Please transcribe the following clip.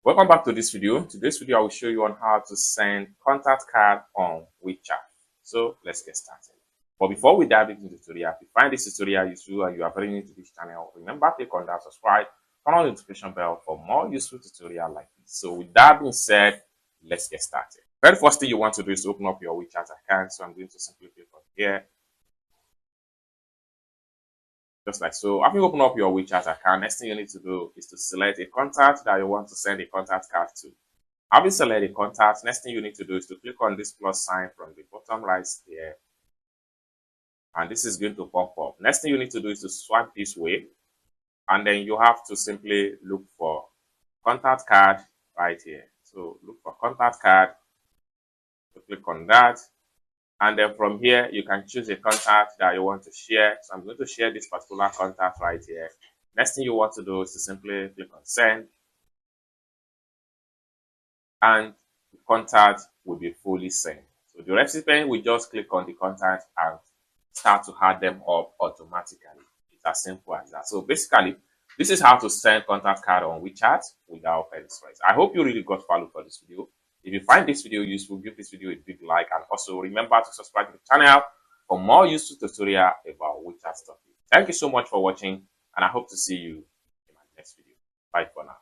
Welcome back to this video. Today's video I will show you on how to send contact card on WeChat. So let's get started. But before we dive into the tutorial, if you find this tutorial useful and you are very new to this channel, remember click on that subscribe, turn on the notification bell for more useful tutorials like this. So with that being said, let's get started. Very first thing you want to do is open up your WeChat account. So I'm going to simply click on here. Just like so. After you open up your WeChat account, next thing you need to do is to select a contact that you want to send a contact card to. After you select a contact, next thing you need to do is to click on this plus sign from the bottom right here. And this is going to pop up. Next thing you need to do is to swipe this way. And then you have to simply look for contact card right here. So look for contact card. So click on that. And then from here, you can choose a contact that you want to share. So I'm going to share this particular contact right here. Next thing you want to do is to simply click on send. And the contact will be fully sent. So the recipient will just click on the contact and start to add them up automatically. It's as simple as that. So basically, this is how to send contact card on WeChat without any stress. I hope you really got value for this video. If you find this video useful, give this video a big like, and also remember to subscribe to the channel for more useful tutorial about WeChat stuff. Thank you so much for watching, and I hope to see you in my next video. Bye for now.